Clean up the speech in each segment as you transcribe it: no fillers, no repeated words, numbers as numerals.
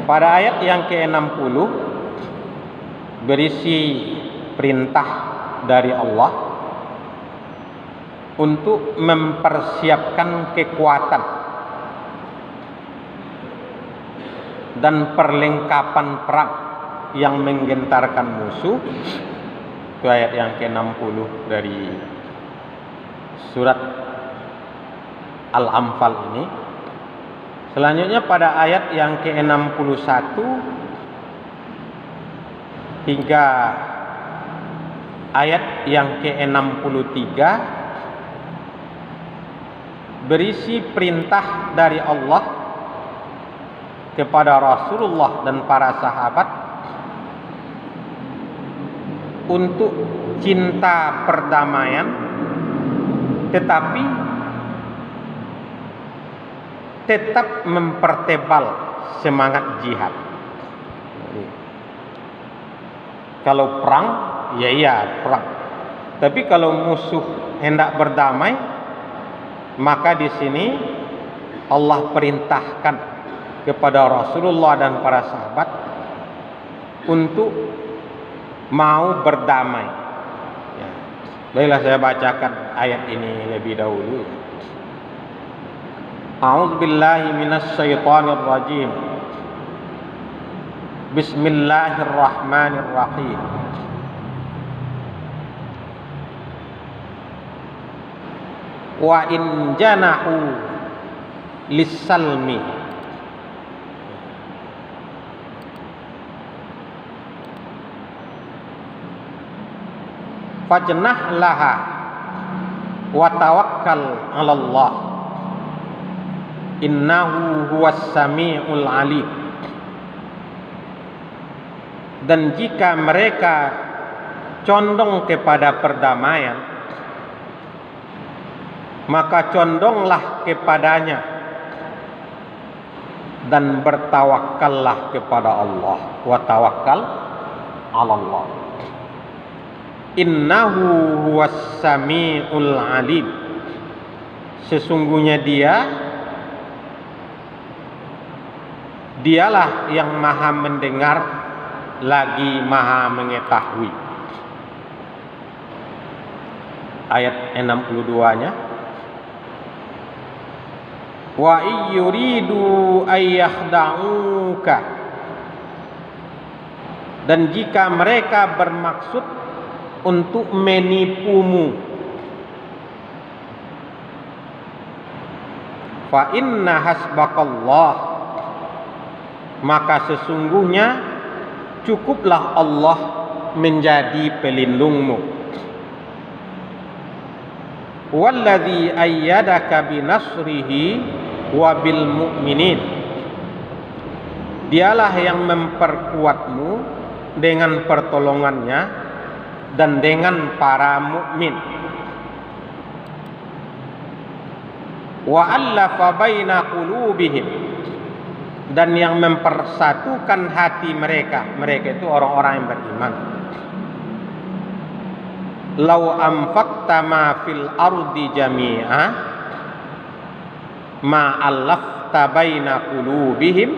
Pada ayat yang ke-60 berisi perintah dari Allah untuk mempersiapkan kekuatan dan perlengkapan perang yang menggentarkan musuh. Itu ayat yang ke-60 dari surat Al-Anfal ini. Selanjutnya pada ayat yang ke-61 hingga ayat yang ke-63 berisi perintah dari Allah kepada Rasulullah dan para sahabat untuk cinta perdamaian, tetapi tetap mempertebal semangat jihad. Kalau perang, ya iya perang. Tapi kalau musuh hendak berdamai, maka di sini Allah perintahkan kepada Rasulullah dan para sahabat untuk mau berdamai. Ya. Baiklah, saya bacakan ayat ini lebih dahulu. A'udzu billahi minasy syaithanir rajim. Bismillahirrahmanirrahim. Wa in janahu lis-salmi fajnah laha wa tawakkal 'ala Allah innahu huwas sami'ul alim. Dan jika mereka condong kepada perdamaian, maka condonglah kepadanya dan bertawakallah kepada Allah. Wa tawakkal 'ala Allah innahu huwas sami'ul alim. Sesungguhnya dialah yang maha mendengar lagi maha mengetahui. Ayat 62-nya, wa iyyuridu ayyakhda'uka, dan jika mereka bermaksud untuk menipumu, fa inna hasbakallah, maka sesungguhnya cukuplah Allah menjadi pelindungmu. Walladzi ayyadaka binasrihi wa bil mu'minin, dialah yang memperkuatmu dengan pertolongannya dan dengan para mukmin. Wa allafa baina qulubihim, dan yang mempersatukan hati mereka itu orang-orang yang beriman. Lau anfaqta ma fil ardi jami'a ma allafta baina qulubihim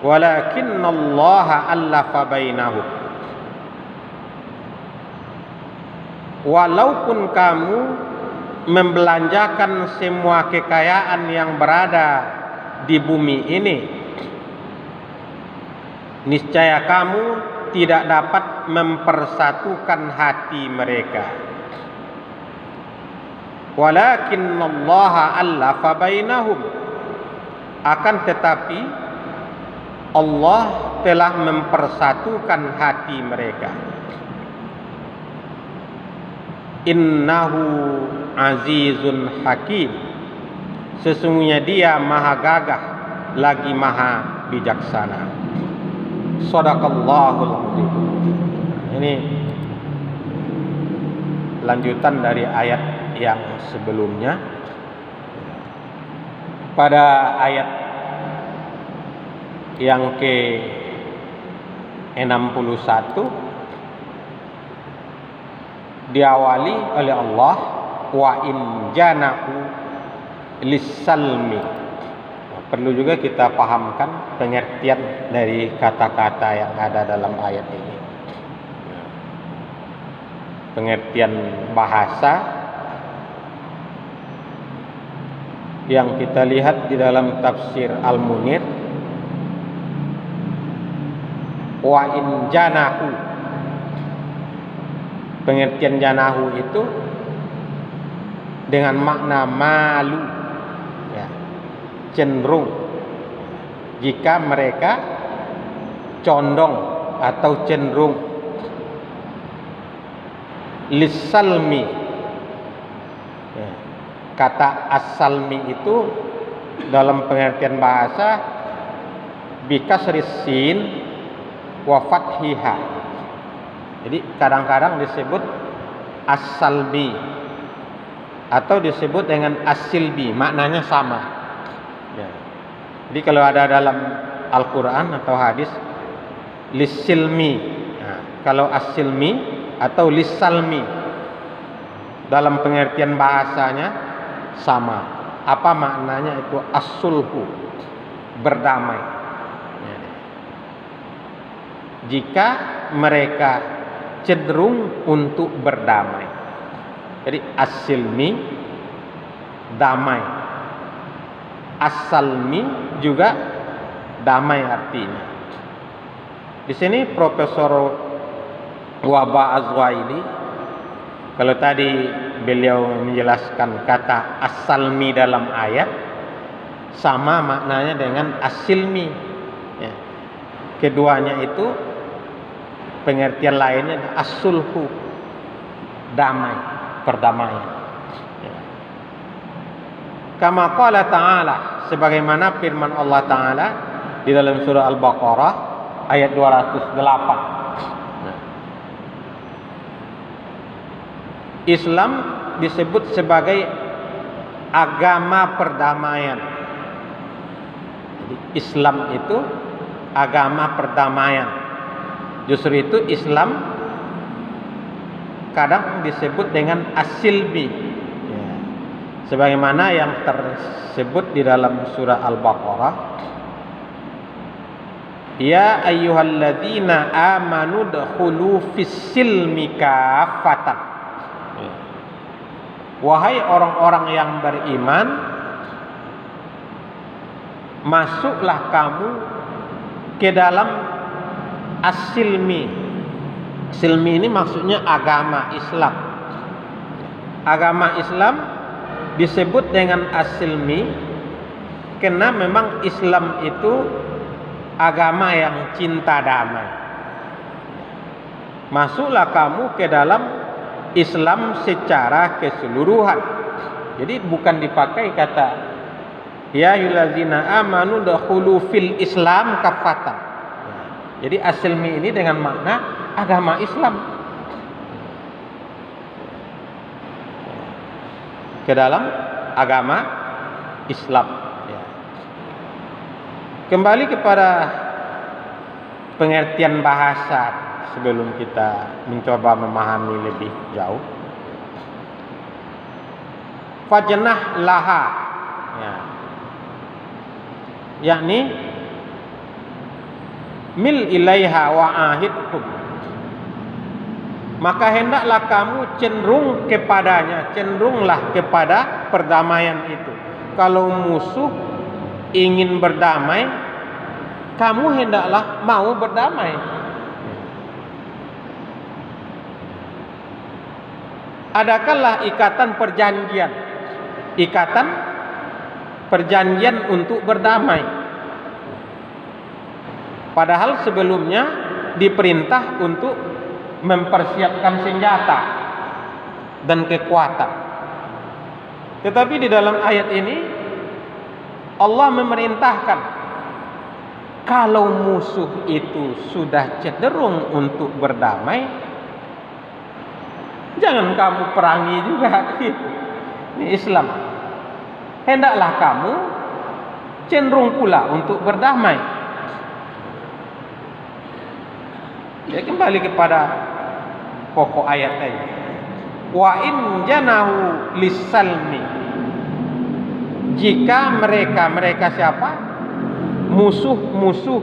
walakinnallaha allafa bainahum. Walaupun kamu membelanjakan semua kekayaan yang berada di bumi ini, niscaya kamu tidak dapat mempersatukan hati mereka. Walakinnallaha allafa bainahum, akan tetapi Allah telah mempersatukan hati mereka. Innahu azizun hakim, sesungguhnya dia maha gagah lagi maha bijaksana. Shadaqallahul azim. Ini lanjutan dari ayat yang sebelumnya. Pada ayat yang ke-61 diawali oleh Allah wa in janahu lis-salmi. perlu juga kita pahamkan pengertian dari kata-kata yang ada dalam ayat ini. Pengertian bahasa yang kita lihat di dalam tafsir Al-Munir, wa in janahu. Pengertian janahu itu dengan makna malu, ya, cenderung, jika mereka condong atau cenderung, lisalmi, ya, kata as-salmi itu dalam pengertian bahasa bikasris sin wa fathiha. Jadi kadang-kadang disebut as-salbi atau disebut dengan as-silbi, maknanya sama. Ya. Jadi kalau ada dalam Al-Quran atau hadis lisilmi, nah, kalau as-silmi atau lisalmi, dalam pengertian bahasanya sama. Apa maknanya itu? As-sulhu, berdamai. Ya. Jika mereka cenderung untuk berdamai. Jadi as-silmi, damai. As-salmi juga damai artinya. Di sini Profesor Wahba Az-Zuhaili, kalau tadi beliau menjelaskan kata as-salmi dalam ayat, sama maknanya dengan as-silmi. Ya. Keduanya itu pengertian lainnya as-sulhu, damai, perdamaian. Ya. Kama qala ta'ala, sebagaimana firman Allah Ta'ala di dalam surah Al-Baqarah ayat 208. Nah. Islam disebut sebagai agama perdamaian. Jadi Islam itu agama perdamaian. Justru itu Islam kadang disebut dengan as-silbi, ya. Sebagaimana yang tersebut di dalam surah Al-Baqarah, ya ayyuhalladzina amanu dkhulu fis-silmi kafatan. Ya. Wahai orang-orang yang beriman, masuklah kamu ke dalam as-silmi. Silmi ini maksudnya agama Islam. Agama Islam disebut dengan as-silmi karena memang Islam itu agama yang cinta damai. Masuklah kamu ke dalam Islam secara keseluruhan. Jadi bukan dipakai kata ya ayyuhallazina amanu dkhulu fil Islam kafatan. Jadi as-silmi ini dengan makna agama Islam, ke dalam agama Islam. Ya. Kembali kepada pengertian bahasa sebelum kita mencoba memahami lebih jauh. Fajnah laha, ya. Yakni mil ilaiha wa ahidhum, maka hendaklah kamu cenderung kepadanya, cenderunglah kepada perdamaian itu. Kalau musuh ingin berdamai, kamu hendaklah mau berdamai. Adakanlah ikatan perjanjian untuk berdamai. Padahal sebelumnya diperintah untuk mempersiapkan senjata dan kekuatan. Tetapi di dalam ayat ini Allah memerintahkan, kalau musuh itu sudah cenderung untuk berdamai, jangan kamu perangi juga. Ini Islam. Hendaklah kamu cenderung pula untuk berdamai. Ya, kembali kepada pokok ayat tadi. Wa in janahu lisalmi, jika mereka siapa? Musuh-musuh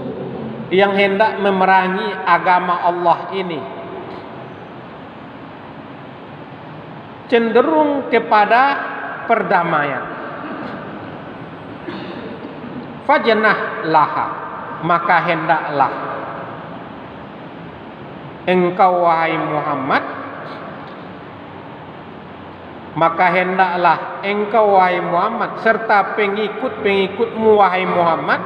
yang hendak memerangi agama Allah ini cenderung kepada perdamaian. Fajnah laha, maka hendaklah engkau wahai Muhammad, maka hendaklah engkau wahai Muhammad serta pengikut-pengikutmu wahai Muhammad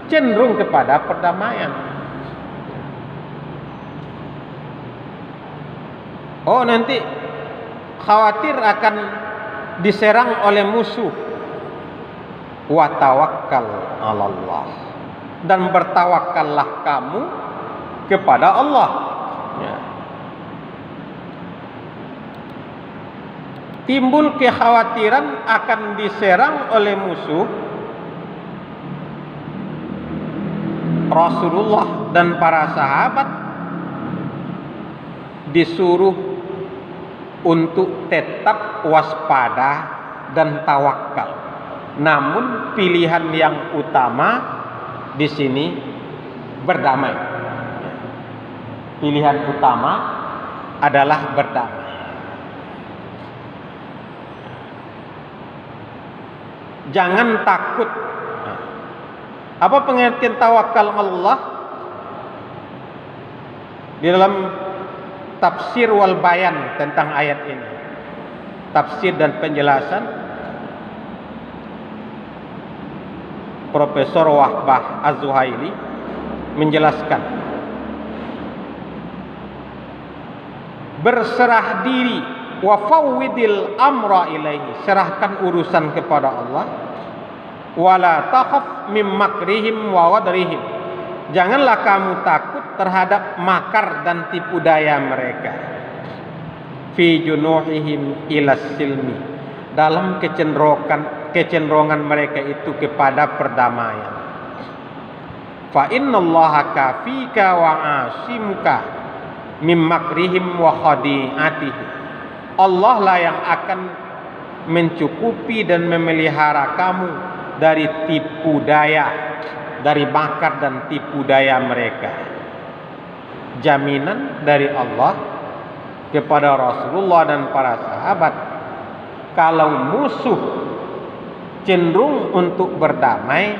cenderung kepada perdamaian. Oh, nanti khawatir akan diserang oleh musuh. Wa tawakkal 'alallah, dan bertawakallah kamu kepada Allah. Ya. Timbul kekhawatiran akan diserang oleh musuh, Rasulullah dan para sahabat disuruh untuk tetap waspada dan tawakal. Namun pilihan yang utama di sini berdamai. Pilihan utama adalah berdamai. Jangan takut. Apa pengertian tawakal Allah? Di dalam tafsir wal bayan tentang ayat ini, tafsir dan penjelasan Profesor Wahbah Az-Zuhaili menjelaskan, berserah diri, wa fawwidil amra ilaihi, serahkan urusan kepada Allah, wala takhaf mim makrihim wa wadrihim, janganlah kamu takut terhadap makar dan tipu daya mereka, fi junuhihim ilas silmi, dalam kecenderungan mereka itu kepada perdamaian. Fa innallaha kafika wa asimuka mim makrihim wa khadi'atihi, Allah lah yang akan mencukupi dan memelihara kamu dari tipu daya, dari makar dan tipu daya mereka. Jaminan dari Allah kepada Rasulullah dan para sahabat, kalau musuh cenderung untuk berdamai,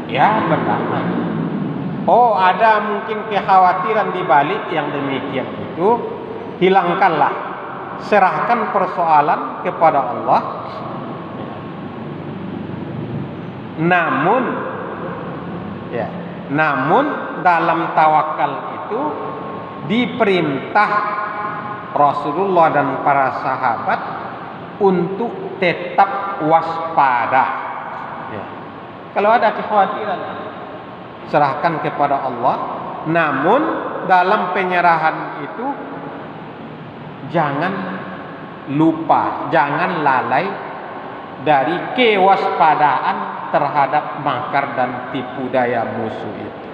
ya berdamai. Oh, ada mungkin kekhawatiran di balik yang demikian itu, hilangkanlah, serahkan persoalan kepada Allah. Namun dalam tawakal itu diperintah Rasulullah dan para sahabat untuk tetap waspada. Ya. Kalau ada kekhawatiran, serahkan kepada Allah. Namun dalam penyerahan itu jangan lupa, jangan lalai dari kewaspadaan terhadap makar dan tipu daya musuh itu.